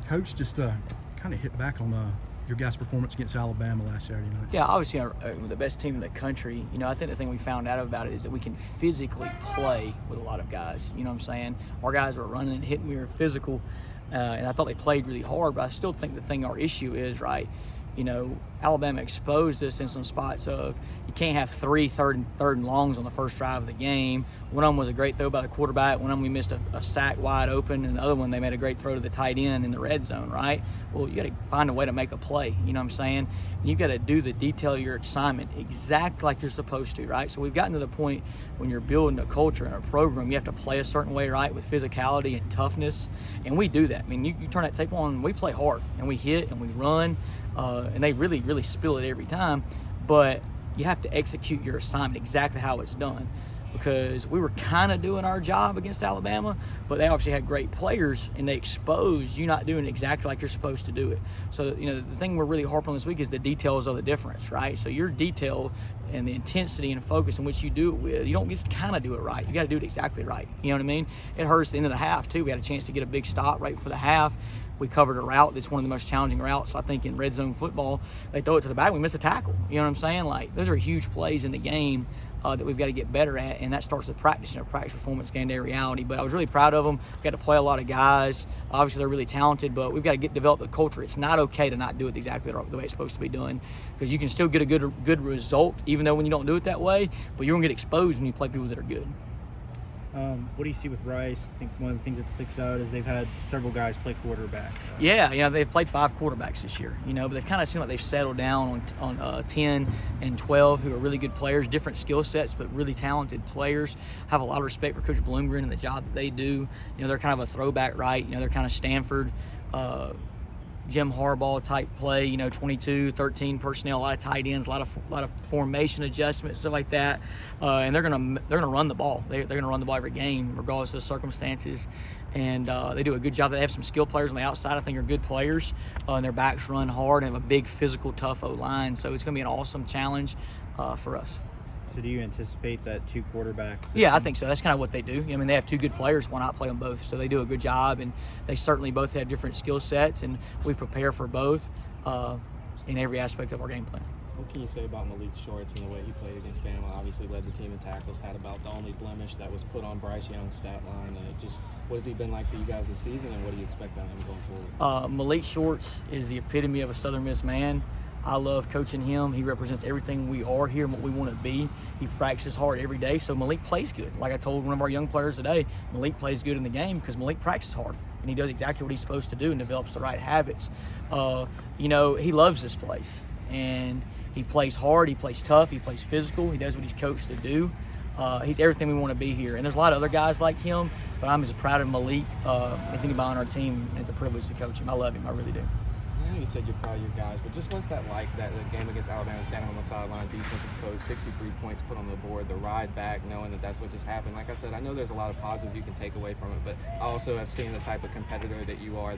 Coach, just kind of hit back on your guys' performance against Alabama last Saturday night. Yeah, obviously the best team in the country. I think the thing we found out about it is that we can physically play with a lot of guys. You know what I'm saying? Our guys were running and hitting. We were physical, and I thought they played really hard. But I still think our issue is, right, Alabama exposed us in some spots of you can't have three third and longs on the first drive of the game. One of them was a great throw by the quarterback. One of them we missed a sack wide open, and the other one they made a great throw to the tight end in the red zone, right? Well, you got to find a way to make a play, you know what I'm saying? And you got to do the detail of your assignment exactly like you're supposed to, right? So we've gotten to the point when you're building a culture and a program, you have to play a certain way, right, with physicality and toughness, and we do that. I mean, you turn that tape on, we play hard, and we hit, and we run, and they really, really spill it every time, but you have to execute your assignment exactly how it's done, because we were kind of doing our job against Alabama, but they obviously had great players, and they exposed you not doing exactly like you're supposed to do it. So, the thing we're really harping on this week is the details of the difference, right? So your detail and the intensity and focus in which you do it with, you don't just kind of do it right. You got to do it exactly right. You know what I mean? It hurt us at the end of the half, too. We had a chance to get a big stop right before the half. We covered a route that's one of the most challenging routes, I think, in red zone football. They throw it to the back, we miss a tackle. You know what I'm saying? Like, those are huge plays in the game that we've got to get better at, and that starts with practice. Practice, performance, game day reality. But I was really proud of them. We got to play a lot of guys. Obviously, they're really talented, but we've got to develop the culture. It's not okay to not do it exactly the way it's supposed to be done, because you can still get a good result, even though when you don't do it that way, but you're going to get exposed when you play people that are good. What do you see with Rice? I think one of the things that sticks out is they've had several guys play quarterback. Yeah, they've played 5 quarterbacks this year, but they've kind of seemed like they've settled down on 10 and 12 who are really good players, different skill sets, but really talented players. Have a lot of respect for Coach Bloomgren and the job that they do. They're kind of a throwback, right? They're kind of Stanford, Jim Harbaugh type play, 22, 13 personnel, a lot of tight ends, a lot of formation adjustments, stuff like that. And they're gonna run the ball. They're gonna run the ball every game, regardless of the circumstances. And they do a good job. They have some skilled players on the outside. I think are good players. And their backs run hard and have a big physical, tough O-line. So it's gonna be an awesome challenge for us. So do you anticipate that 2 quarterbacks? Yeah, I think so. That's kind of what they do. They have 2 good players. Why not play them both? So they do a good job, and they certainly both have different skill sets, and we prepare for both in every aspect of our game plan. What can you say about Malik Shorts and the way he played against Bama? Obviously led the team in tackles, had about the only blemish that was put on Bryce Young's stat line. What has he been like for you guys this season, and what do you expect out of him going forward? Malik Shorts is the epitome of a Southern Miss man. I love coaching him. He represents everything we are here and what we want to be. He practices hard every day, so Malik plays good. Like I told one of our young players today, Malik plays good in the game because Malik practices hard, and he does exactly what he's supposed to do and develops the right habits. He loves this place, and he plays hard, he plays tough, he plays physical, he does what he's coached to do. He's everything we want to be here. And there's a lot of other guys like him, but I'm as proud of Malik as anybody on our team, and it's a privilege to coach him. I love him, I really do. I know you said you're proud of your guys, but just what's that like, that the game against Alabama, standing on the sideline, defensive coach, 63 points put on the board, the ride back, knowing that that's what just happened. Like I said, I know there's a lot of positives you can take away from it, but I also have seen the type of competitor that you are,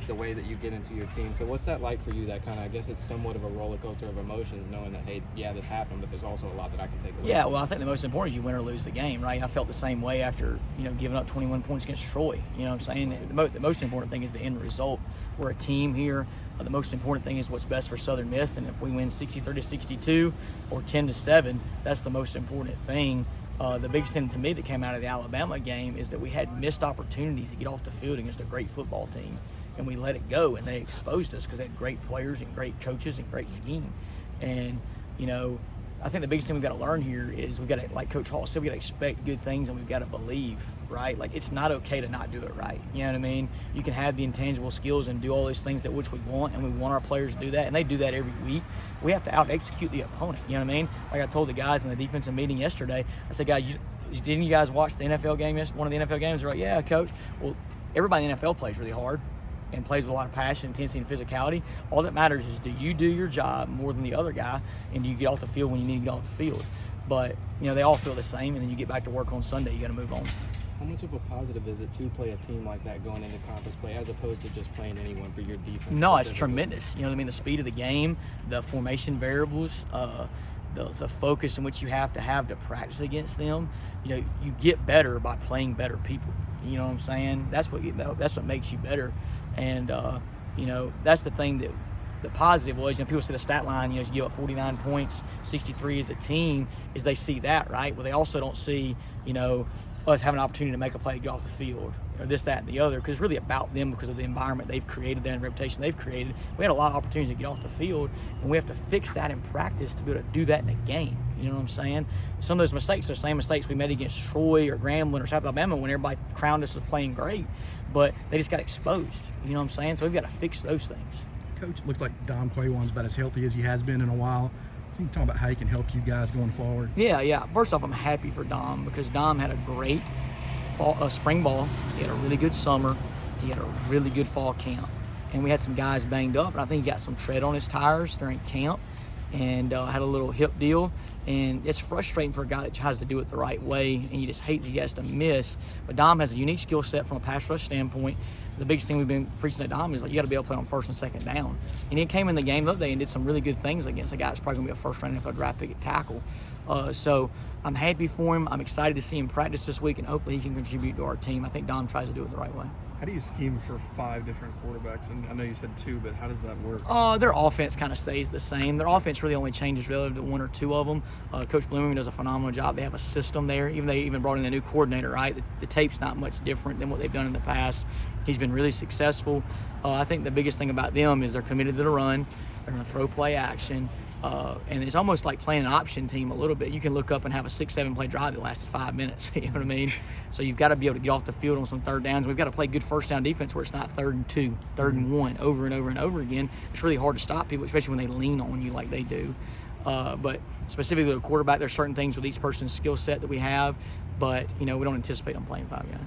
the way that you get into your team. So what's that like for you, that kind of, I guess it's somewhat of a roller coaster of emotions, knowing that, hey, yeah, this happened, but there's also a lot that I can take away. Yeah, well, I think the most important is you win or lose the game, right? I felt the same way after, giving up 21 points against Troy. You know what I'm saying? The most important thing is the end result. We're a team here. The most important thing is what's best for Southern Miss, and if we win 63-62 or 10-7, that's the most important thing. The biggest thing to me that came out of the Alabama game is that we had missed opportunities to get off the field against a great football team, and we let it go, and they exposed us because they had great players and great coaches and great scheme. And I think the biggest thing we've got to learn here is we've got to, like Coach Hall said, we've got to expect good things, and we've got to believe, right? Like, it's not okay to not do it right. You know what I mean? You can have the intangible skills and do all those things that which we want, and we want our players to do that, and they do that every week. We have to out-execute the opponent, you know what I mean? Like I told the guys in the defensive meeting yesterday, I said, guys, didn't you guys watch the NFL game, one of the NFL games? They're like, yeah, Coach. Well, everybody in the NFL plays really hard and plays with a lot of passion, intensity, and physicality. All that matters is, do you do your job more than the other guy, and do you get off the field when you need to get off the field? But, they all feel the same, and then you get back to work on Sunday, you got to move on. How much of a positive is it to play a team like that going into conference play, as opposed to just playing anyone for your defense? No, it's tremendous. You know what I mean? The speed of the game, the formation variables, the focus in which you have to practice against them. You get better by playing better people. You know what I'm saying? That's what makes you better. And that's the thing that the positive was, people see the stat line, you give up 49 points, 63 as a team, is they see that, right? Well, they also don't see, us having an opportunity to make a play, get off the field, or this, that, and the other, because it's really about them because of the environment they've created there and the reputation they've created. We had a lot of opportunities to get off the field, and we have to fix that in practice to be able to do that in a game. You know what I'm saying? Some of those mistakes are the same mistakes we made against Troy or Grambling or South Alabama when everybody crowned us as playing great, but they just got exposed. You know what I'm saying? So we've got to fix those things. Coach, it looks like Dom Quaywan's about as healthy as he has been in a while. Can you talk about how he can help you guys going forward? Yeah. First off, I'm happy for Dom because Dom had a great spring ball. He had a really good summer. He had a really good fall camp. And we had some guys banged up, and I think he got some tread on his tires during camp and had a little hip deal. And it's frustrating for a guy that tries to do it the right way, and you just hate that he has to miss. But Dom has a unique skill set from a pass rush standpoint. The biggest thing we've been preaching at Dom is you got to be able to play on first and second down. And he came in the game the other day and did some really good things against a guy that's probably going to be a first-round NFL draft pick at tackle. So I'm happy for him. I'm excited to see him practice this week, and hopefully he can contribute to our team. I think Dom tries to do it the right way. How do you scheme for 5 different quarterbacks? And I know you said 2, but how does that work? Their offense kind of stays the same. Their offense really only changes relative to 1 or 2 of them. Coach Blooming does a phenomenal job. They have a system there. They even brought in a new coordinator, right? The tape's not much different than what they've done in the past. He's been really successful. I think the biggest thing about them is they're committed to the run. They're going to throw play action. And it's almost like playing an option team a little bit. You can look up and have a 6-7 play drive that lasted 5 minutes. You know what I mean? So you've got to be able to get off the field on some third downs. We've got to play good first down defense where it's not 3rd and 2, 3rd and 1 over and over and over again. It's really hard to stop people, especially when they lean on you like they do. But specifically the quarterback, there's certain things with each person's skill set that we have, but we don't anticipate them playing 5 guys.